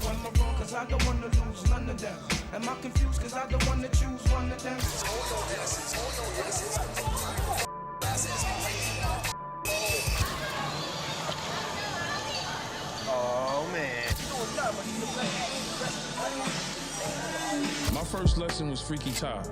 Am I wrong? Cause I don't wanna lose none of them. Am I confused? Cause I don't wanna choose one of them. Oh man. My first lesson was Freaky Ty.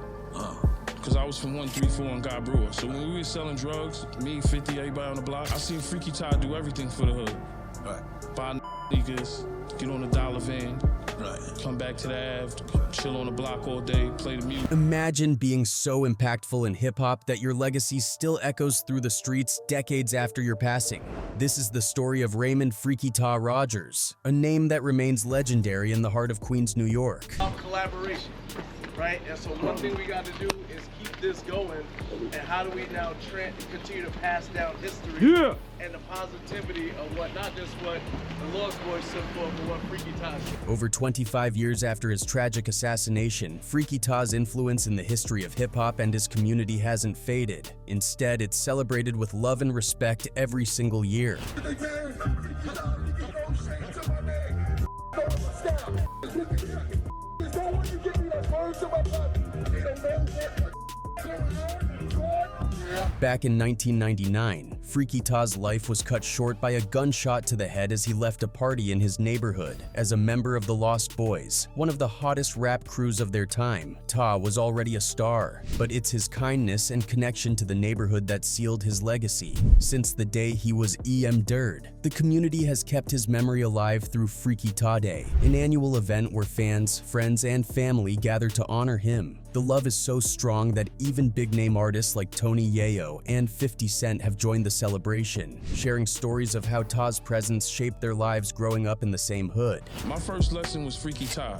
Cause I was from 134 on God Brewer. So when we were selling drugs, me, 50, everybody on the block, I seen Freaky Ty do everything for the hood. Right. Buy niggas, get on the dollar van, Right. come back to the Ave, chill on the block all day, play the music. Imagine being so impactful in hip-hop that your legacy still echoes through the streets decades after your passing. This is the story of Raymond Freaky Ty Rogers, a name that remains legendary in the heart of Queens, New York. Collaboration, right? And so one thing we got to do is keep this going. And how do we now continue to pass down history and the positivity of what, not just what the Lost Boys stood for, but what Freaky Ty stood for. Over 25 years after his tragic assassination, Freaky Ty's influence in the history of hip-hop and his community hasn't faded. Instead, it's celebrated with love and respect every single year. Back in 1999, Freaky Ty's life was cut short by a gunshot to the head as he left a party in his neighborhood. As a member of the Lost Boys, one of the hottest rap crews of their time, Ty was already a star, but it's his kindness and connection to the neighborhood that sealed his legacy. Since the day he was embodied, the community has kept his memory alive through Freaky Ty Day, an annual event where fans, friends, and family gather to honor him. The love is so strong that even big-name artists like Tony Yayo and 50 Cent have joined the celebration, sharing stories of how Ty's presence shaped their lives growing up in the same hood. My first lesson was Freaky Ty.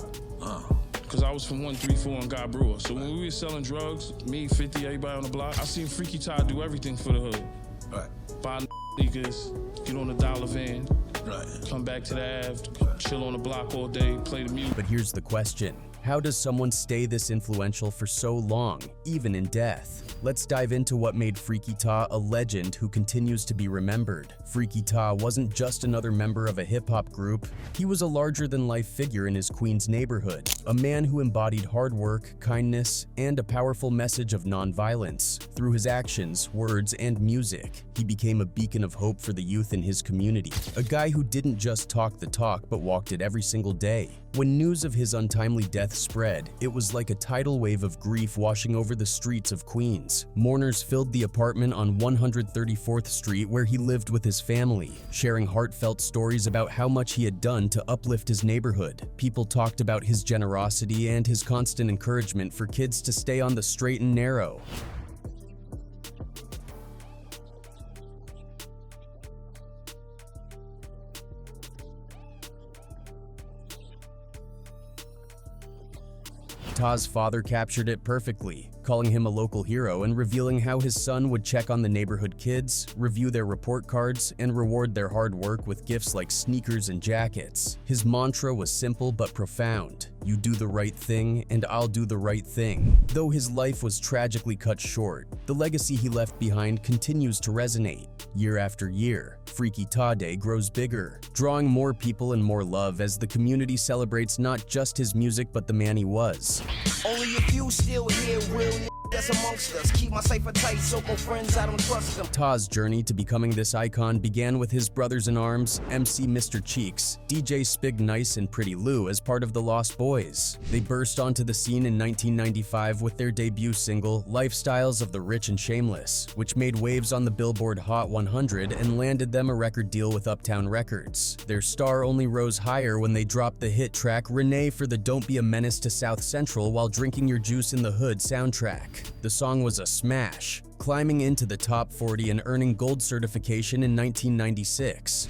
Cause I was from 134 on God Brewer. So when we were selling drugs, me, 50, everybody on the block, I seen Freaky Ty do everything for the hood. Right. Buy niggas, get on the dollar van, Right. come back to the Ave, chill on the block all day, play the music. But here's the question. How does someone stay this influential for so long, even in death? Let's dive into what made Freaky Ty a legend who continues to be remembered. Freaky Ty wasn't just another member of a hip-hop group, he was a larger-than-life figure in his Queens neighborhood, a man who embodied hard work, kindness, and a powerful message of nonviolence. Through his actions, words, and music, he became a beacon of hope for the youth in his community, a guy who didn't just talk the talk but walked it every single day. When news of his untimely death spread, it was like a tidal wave of grief washing over the streets of Queens. Mourners filled the apartment on 134th Street where he lived with his family, sharing heartfelt stories about how much he had done to uplift his neighborhood. People talked about his generosity and his constant encouragement for kids to stay on the straight and narrow. Ty's father captured it perfectly, calling him a local hero and revealing how his son would check on the neighborhood kids, review their report cards, and reward their hard work with gifts like sneakers and jackets. His mantra was simple but profound: you do the right thing and I'll do the right thing. Though his life was tragically cut short, the legacy he left behind continues to resonate. Year after year, Freaky Ty Day grows bigger, drawing more people and more love as the community celebrates not just his music but the man he was. Only a few still here, real that's amongst us. Keep my cipher tight, so-called friends, I don't trust them. Ty's journey to becoming this icon began with his brothers-in-arms, MC Mr. Cheeks, DJ Spig Nice, and Pretty Lou as part of the Lost Boys. They burst onto the scene in 1995 with their debut single, Lifestyles of the Rich and Shameless, which made waves on the Billboard Hot 100 and landed them a record deal with Uptown Records. Their star only rose higher when they dropped the hit track Renee for the Don't Be a Menace to South Central While Drinking Your Juice in the Hood soundtrack. The song was a smash, climbing into the top 40 and earning gold certification in 1996.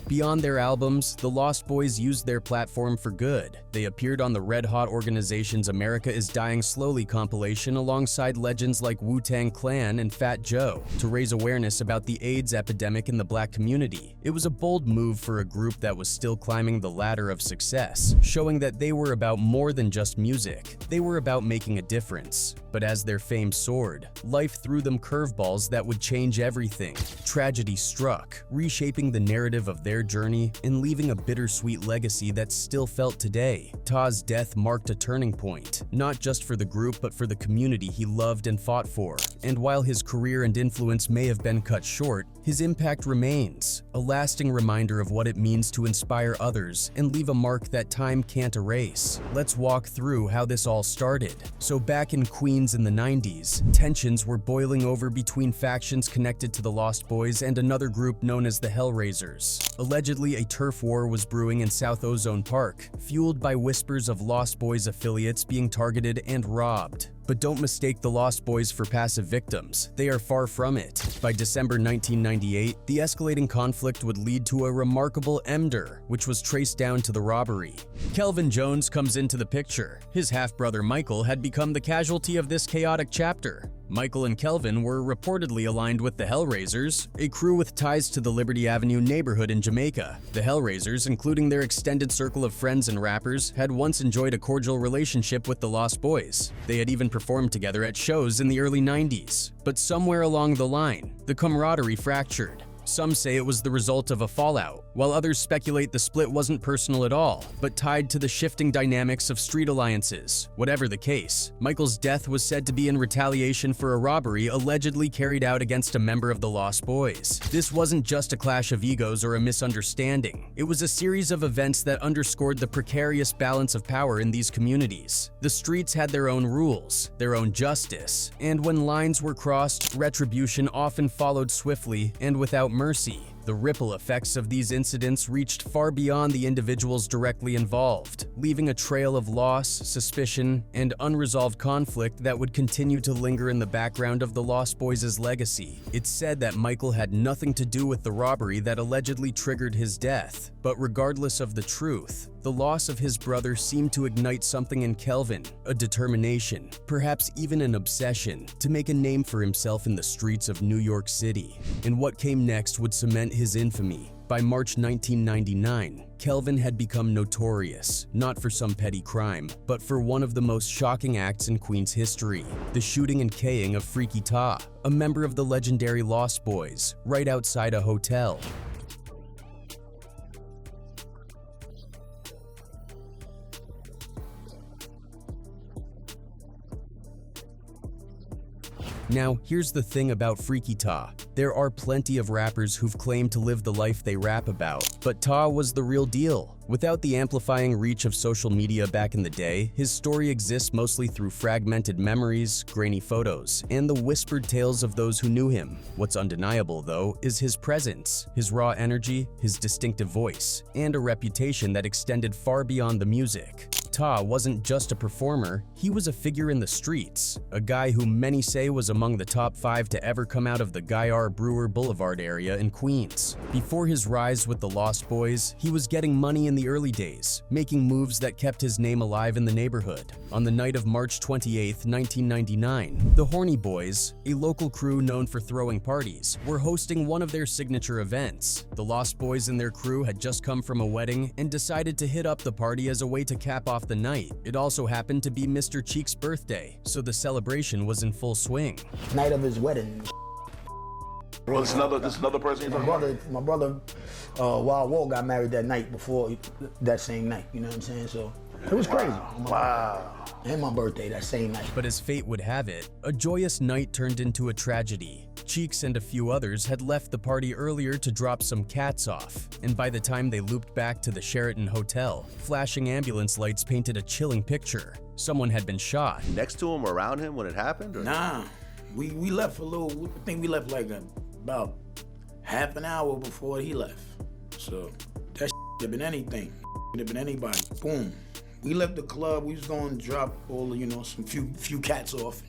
Beyond their albums, the Lost Boys used their platform for good. They appeared on the red-hot organization's America is Dying Slowly compilation alongside legends like Wu-Tang Clan and Fat Joe to raise awareness about the AIDS epidemic in the Black community. It was a bold move for a group that was still climbing the ladder of success, showing that they were about more than just music. They were about making a difference. But as their fame soared, life threw them curveballs that would change everything. Tragedy struck, reshaping the narrative of their their journey and leaving a bittersweet legacy that's still felt today. Ta's death marked a turning point, not just for the group but for the community he loved and fought for. And while his career and influence may have been cut short, his impact remains, a lasting reminder of what it means to inspire others and leave a mark that time can't erase. Let's walk through how this all started. So back in Queens in the 90s, tensions were boiling over between factions connected to the Lost Boys and another group known as the Hellraisers. Allegedly, a turf war was brewing in South Ozone Park, fueled by whispers of Lost Boys affiliates being targeted and robbed. But don't mistake the Lost Boys for passive victims. They are far from it. By December 1998, the escalating conflict would lead to a remarkable murder, which was traced down to the robbery. Kelvin Jones comes into the picture. His half-brother Michael had become the casualty of this chaotic chapter. Michael and Kelvin were reportedly aligned with the Hellraisers, a crew with ties to the Liberty Avenue neighborhood in Jamaica. The Hellraisers, including their extended circle of friends and rappers, had once enjoyed a cordial relationship with the Lost Boys. They had even performed together at shows in the early 90s. But somewhere along the line, the camaraderie fractured. Some say it was the result of a fallout, while others speculate the split wasn't personal at all, but tied to the shifting dynamics of street alliances. Whatever the case, Michael's death was said to be in retaliation for a robbery allegedly carried out against a member of the Lost Boys. This wasn't just a clash of egos or a misunderstanding. It was a series of events that underscored the precarious balance of power in these communities. The streets had their own rules, their own justice, and when lines were crossed, retribution often followed swiftly and without mercy. The ripple effects of these incidents reached far beyond the individuals directly involved, leaving a trail of loss, suspicion, and unresolved conflict that would continue to linger in the background of the Lost Boys' legacy. It's said that Michael had nothing to do with the robbery that allegedly triggered his death, but regardless of the truth, the loss of his brother seemed to ignite something in Kelvin, a determination, perhaps even an obsession, to make a name for himself in the streets of New York City. And what came next would cement his infamy. By March 1999, Kelvin had become notorious, not for some petty crime, but for one of the most shocking acts in Queens history, the shooting and K-ing of Freaky Ta, a member of the legendary Lost Boys, right outside a hotel. Now, here's the thing about Freaky Ta. There are plenty of rappers who've claimed to live the life they rap about, but Ta was the real deal. Without the amplifying reach of social media back in the day, his story exists mostly through fragmented memories, grainy photos, and the whispered tales of those who knew him. What's undeniable, though, is his presence, his raw energy, his distinctive voice, and a reputation that extended far beyond the music. Ta wasn't just a performer, he was a figure in the streets, a guy who many say was among the top 5 to ever come out of the Guy R. Brewer Boulevard area in Queens. Before his rise with the Lost Boys, he was getting money in the early days, making moves that kept his name alive in the neighborhood. On the night of March 28, 1999, the Horny Boys, a local crew known for throwing parties, were hosting one of their signature events. The Lost Boys and their crew had just come from a wedding and decided to hit up the party as a way to cap off the night. It also happened to be Mr. Cheek's birthday, so the celebration was in full swing. Night of his wedding. Well, this another person. My brother, Wild Wall got married that night before that same night. You know what I'm saying? So it was crazy. Wow. And my birthday that same night. But as fate would have it, a joyous night turned into a tragedy. Cheeks and a few others had left the party earlier to drop some cats off, and by the time they looped back to the Sheraton Hotel, flashing ambulance lights painted a chilling picture. Someone had been shot. Next to him or around him when it happened? Or? Nah, we left for a little, I think we left like about half an hour before he left. So that could have been anything, could have been anybody. Boom. We left the club, we was going to drop all, some few cats off.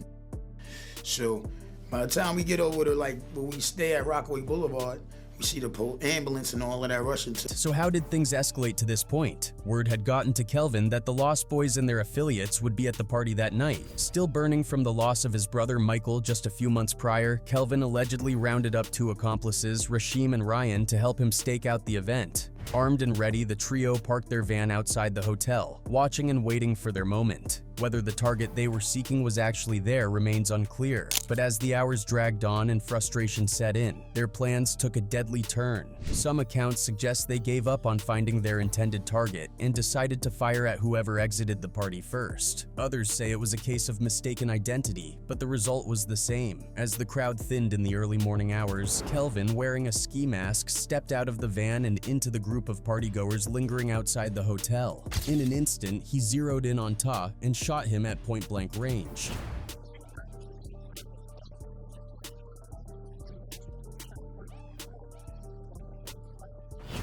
So by the time we get over to where we stay at Rockaway Boulevard, we see the ambulance and all of that rushing. So how did things escalate to this point? Word had gotten to Kelvin that the Lost Boys and their affiliates would be at the party that night. Still burning from the loss of his brother Michael just a few months prior, Kelvin allegedly rounded up 2 accomplices, Rasheem and Ryan, to help him stake out the event. Armed and ready, the trio parked their van outside the hotel, watching and waiting for their moment. Whether the target they were seeking was actually there remains unclear, but as the hours dragged on and frustration set in, their plans took a deadly turn. Some accounts suggest they gave up on finding their intended target and decided to fire at whoever exited the party first. Others say it was a case of mistaken identity, but the result was the same. As the crowd thinned in the early morning hours, Kelvin, wearing a ski mask, stepped out of the van and into the group of partygoers lingering outside the hotel. In an instant, he zeroed in on Ta and shot him at point-blank range.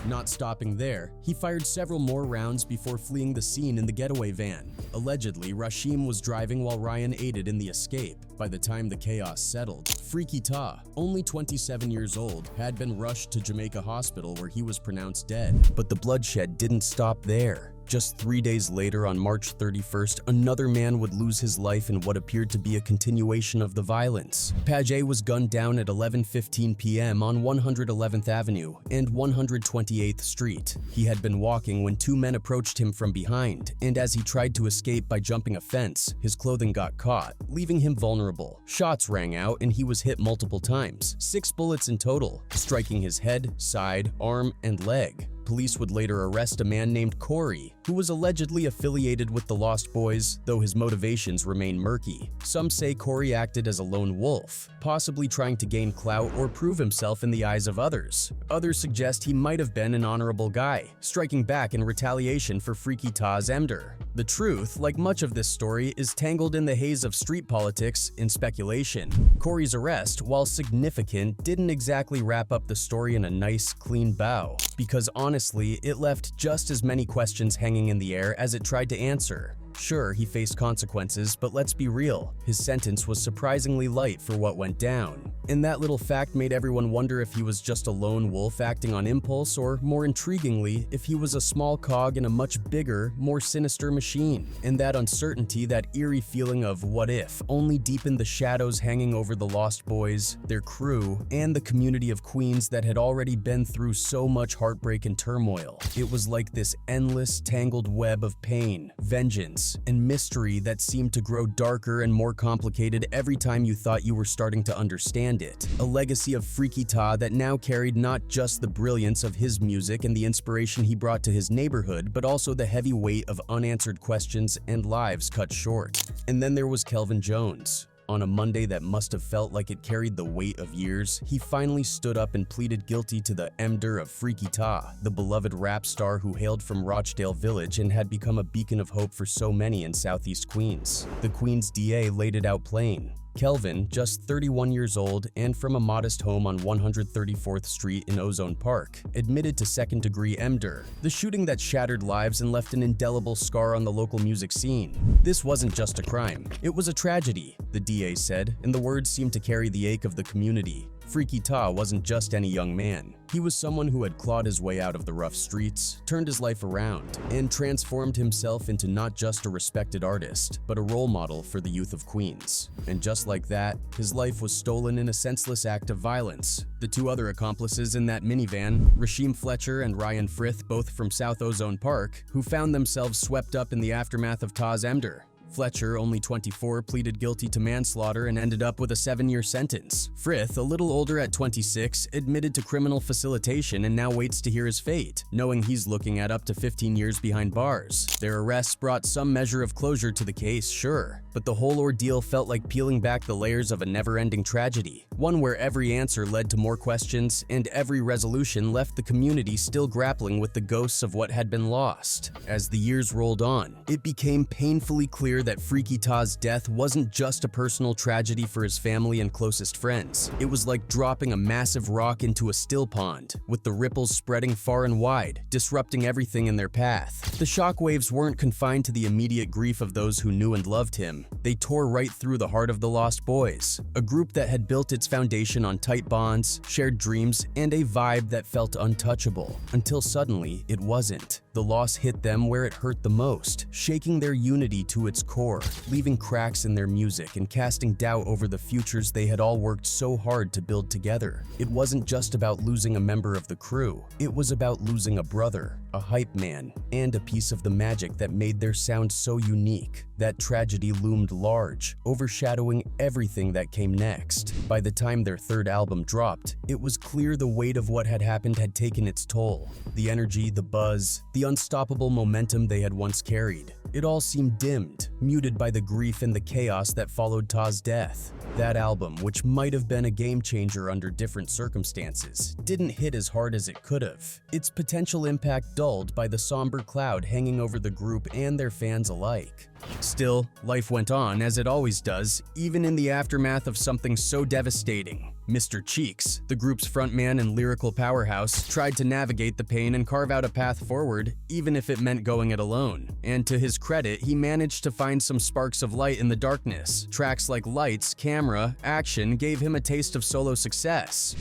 Not stopping there, he fired several more rounds before fleeing the scene in the getaway van. Allegedly, Rashim was driving while Ryan aided in the escape. By the time the chaos settled, Freaky Ta, only 27 years old, had been rushed to Jamaica Hospital where he was pronounced dead. But the bloodshed didn't stop there. Just 3 days later, on March 31st, another man would lose his life in what appeared to be a continuation of the violence. Paget was gunned down at 11:15 p.m. on 111th Avenue and 128th Street. He had been walking when two men approached him from behind, and as he tried to escape by jumping a fence, his clothing got caught, leaving him vulnerable. Shots rang out and he was hit multiple times, 6 bullets in total, striking his head, side, arm, and leg. Police would later arrest a man named Corey, who was allegedly affiliated with the Lost Boys, though his motivations remain murky. Some say Corey acted as a lone wolf, possibly trying to gain clout or prove himself in the eyes of others. Others suggest he might have been an honorable guy, striking back in retaliation for Freaky Ta's Emder. The truth, like much of this story, is tangled in the haze of street politics and speculation. Corey's arrest, while significant, didn't exactly wrap up the story in a nice, clean bow, because honestly, it left just as many questions hanging in the air as it tried to answer. Sure, he faced consequences, but let's be real, his sentence was surprisingly light for what went down. And that little fact made everyone wonder if he was just a lone wolf acting on impulse, or more intriguingly, if he was a small cog in a much bigger, more sinister machine. And that uncertainty, that eerie feeling of what if, only deepened the shadows hanging over the Lost Boys, their crew, and the community of Queens that had already been through so much heartbreak and turmoil. It was like this endless, tangled web of pain, vengeance, and mystery that seemed to grow darker and more complicated every time you thought you were starting to understand it. A legacy of Freaky Ta that now carried not just the brilliance of his music and the inspiration he brought to his neighborhood, but also the heavy weight of unanswered questions and lives cut short. And then there was Kelvin Jones. On a Monday that must have felt like it carried the weight of years, he finally stood up and pleaded guilty to the Emder of Freaky Ta, the beloved rap star who hailed from Rochdale Village and had become a beacon of hope for so many in Southeast Queens. The Queens DA laid it out plain. Kelvin, just 31 years old and from a modest home on 134th Street in Ozone Park, admitted to second-degree Emder, the shooting that shattered lives and left an indelible scar on the local music scene. This wasn't just a crime, it was a tragedy, the DA said, and the words seemed to carry the ache of the community. Freaky Ta wasn't just any young man. He was someone who had clawed his way out of the rough streets, turned his life around, and transformed himself into not just a respected artist, but a role model for the youth of Queens. And just like that, his life was stolen in a senseless act of violence. The two other accomplices in that minivan, Rashim Fletcher and Ryan Frith, both from South Ozone Park, who found themselves swept up in the aftermath of Ta's Emder. Fletcher, only 24, pleaded guilty to manslaughter and ended up with a 7-year sentence. Frith, a little older at 26, admitted to criminal facilitation and now waits to hear his fate, knowing he's looking at up to 15 years behind bars. Their arrests brought some measure of closure to the case, sure, but the whole ordeal felt like peeling back the layers of a never-ending tragedy, one where every answer led to more questions and every resolution left the community still grappling with the ghosts of what had been lost. As the years rolled on, it became painfully clear that Freaky Ta's death wasn't just a personal tragedy for his family and closest friends. It was like dropping a massive rock into a still pond, with the ripples spreading far and wide, disrupting everything in their path. The shockwaves weren't confined to the immediate grief of those who knew and loved him. They tore right through the heart of the Lost Boys, a group that had built its foundation on tight bonds, shared dreams, and a vibe that felt untouchable, until suddenly it wasn't. The loss hit them where it hurt the most, shaking their unity to its core, leaving cracks in their music and casting doubt over the futures they had all worked so hard to build together. It wasn't just about losing a member of the crew, it was about losing a brother, a hype man, and a piece of the magic that made their sound so unique. That tragedy loomed large, overshadowing everything that came next. By the time their third album dropped, it was clear the weight of what had happened had taken its toll. The energy, the buzz, the unstoppable momentum they had once carried. It all seemed dimmed, muted by the grief and the chaos that followed Ta's death. That album, which might have been a game changer under different circumstances, didn't hit as hard as it could have. Its potential impact dulled by the somber cloud hanging over the group and their fans alike. Still, life went on as it always does, even in the aftermath of something so devastating. Mr. Cheeks, the group's frontman and lyrical powerhouse, tried to navigate the pain and carve out a path forward, even if it meant going it alone. And to his credit, he managed to find some sparks of light in the darkness. Tracks like Lights, Camera, Action gave him a taste of solo success.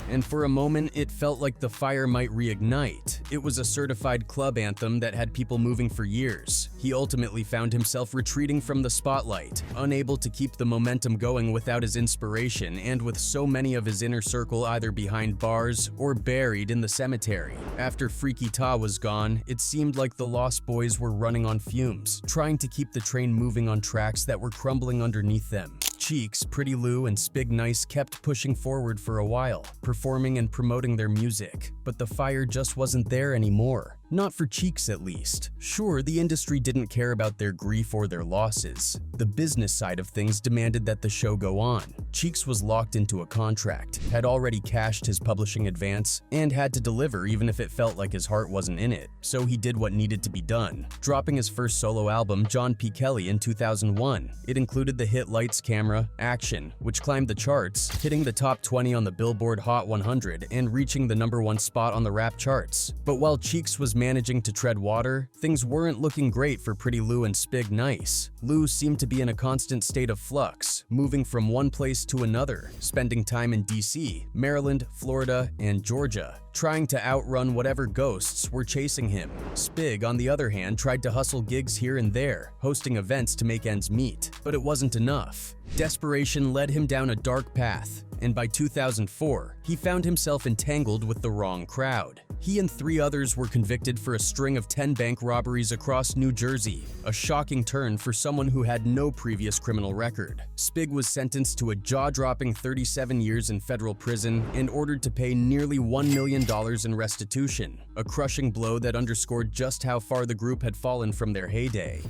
And for a moment, it felt like the fire might reignite. It was a certified club anthem that had people moving for years. He ultimately found himself retreating from the spotlight, unable to keep the momentum going without his inspiration, and with so many of his inner circle either behind bars or buried in the cemetery. After Freaky Ta was gone, it seemed like the Lost Boys were running on fumes, trying to keep the train moving on tracks that were crumbling underneath them. Cheeks, Pretty Lou, and Spig Nice kept pushing forward for a while, performing and promoting their music, but the fire just wasn't there anymore. Not for Cheeks, at least. Sure, the industry didn't care about their grief or their losses. The business side of things demanded that the show go on. Cheeks was locked into a contract, had already cashed his publishing advance, and had to deliver even if it felt like his heart wasn't in it. So he did what needed to be done, dropping his first solo album, John P. Kelly, in 2001. It included the hit Lights, Camera, Action, which climbed the charts, hitting the top 20 on the Billboard Hot 100 and reaching the #1 spot on the rap charts. But while Cheeks was managing to tread water, things weren't looking great for Pretty Lou and Spig Nice. Lou seemed to be in a constant state of flux, moving from one place to another, spending time in DC, Maryland, Florida, and Georgia, trying to outrun whatever ghosts were chasing him. Spig, on the other hand, tried to hustle gigs here and there, hosting events to make ends meet, but it wasn't enough. Desperation led him down a dark path, and by 2004, he found himself entangled with the wrong crowd. He and 3 others were convicted for a string of 10 bank robberies across New Jersey, a shocking turn for someone who had no previous criminal record. Spig was sentenced to a jaw-dropping 37 years in federal prison and ordered to pay nearly $1 million in restitution, a crushing blow that underscored just how far the group had fallen from their heyday.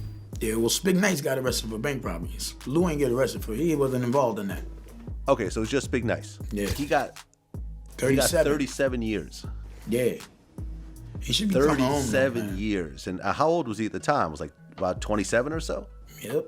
Yeah, well, Spig Nice got arrested for bank robberies. Lou ain't get arrested for it. He wasn't involved in that. Okay, so it's just Spig Nice. Yeah. He got 37 years. Yeah. He should be coming home. 37 years. And how old was he at the time? Was like about 27 or so? Yep.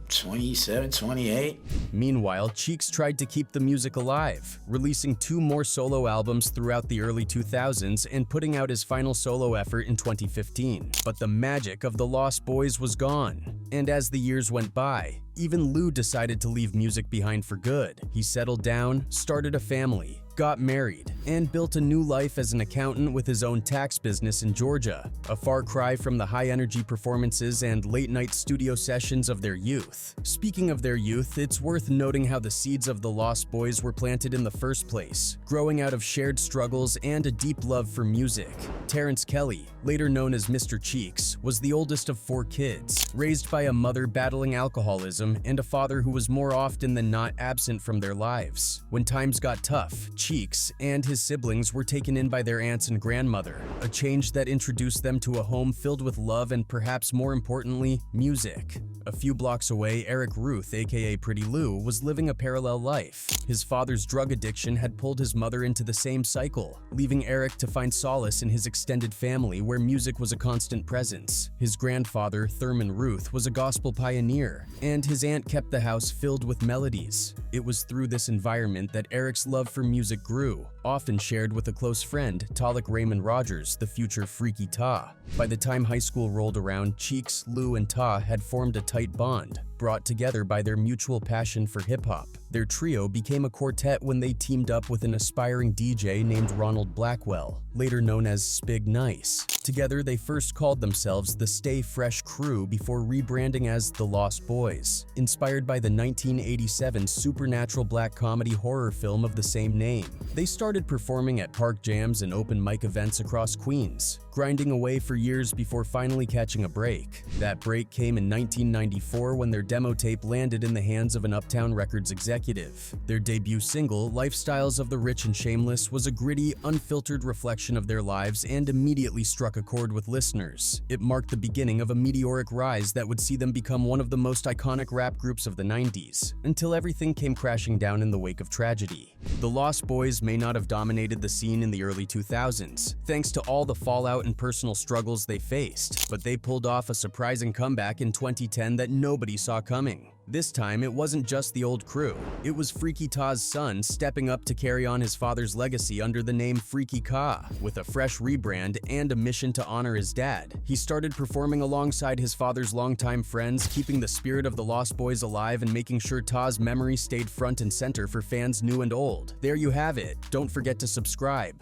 27, 28. Meanwhile, Cheeks tried to keep the music alive, releasing 2 more solo albums throughout the early 2000s and putting out his final solo effort in 2015. But the magic of the Lost Boys was gone. And as the years went by, even Lou decided to leave music behind for good. He settled down, started a family, got married, and built a new life as an accountant with his own tax business in Georgia, a far cry from the high-energy performances and late-night studio sessions of their youth. Speaking of their youth, it's worth noting how the seeds of the Lost Boys were planted in the first place, growing out of shared struggles and a deep love for music. Terrence Kelly, later known as Mr. Cheeks, was the oldest of 4 kids, raised by a mother battling alcoholism and a father who was more often than not absent from their lives. When times got tough, Cheeks and his siblings were taken in by their aunts and grandmother, a change that introduced them to a home filled with love and perhaps more importantly, music. A few blocks away, Eric Ruth, aka Pretty Lou, was living a parallel life. His father's drug addiction had pulled his mother into the same cycle, leaving Eric to find solace in his extended family where music was a constant presence. His grandfather, Thurman Ruth, was a gospel pioneer, and his aunt kept the house filled with melodies. It was through this environment that Eric's love for music grew, often shared with a close friend, Talik Raymond Rogers, the future Freaky Ta. By the time high school rolled around, Cheeks, Lou, and Ta had formed a tight bond, brought together by their mutual passion for hip-hop. Their trio became a quartet when they teamed up with an aspiring DJ named Ronald Blackwell, later known as Spig Nice. Together, they first called themselves the Stay Fresh Crew before rebranding as the Lost Boys, inspired by the 1987 supernatural black comedy horror film of the same name. They started performing at park jams and open mic events across Queens, grinding away for years before finally catching a break. That break came in 1994 when their demo tape landed in the hands of an Uptown Records executive. Their debut single, Lifestyles of the Rich and Shameless, was a gritty, unfiltered reflection of their lives and immediately struck a chord with listeners. It marked the beginning of a meteoric rise that would see them become one of the most iconic rap groups of the 90s, until everything came crashing down in the wake of tragedy. The Lost Boys may not have dominated the scene in the early 2000s, thanks to all the fallout and personal struggles they faced, but they pulled off a surprising comeback in 2010 that nobody saw coming. This time, it wasn't just the old crew. It was Freaky Tah's son stepping up to carry on his father's legacy under the name Freaky Kah, with a fresh rebrand and a mission to honor his dad. He started performing alongside his father's longtime friends, keeping the spirit of the Lost Boys alive and making sure Tah's memory stayed front and center for fans new and old. There you have it. Don't forget to subscribe.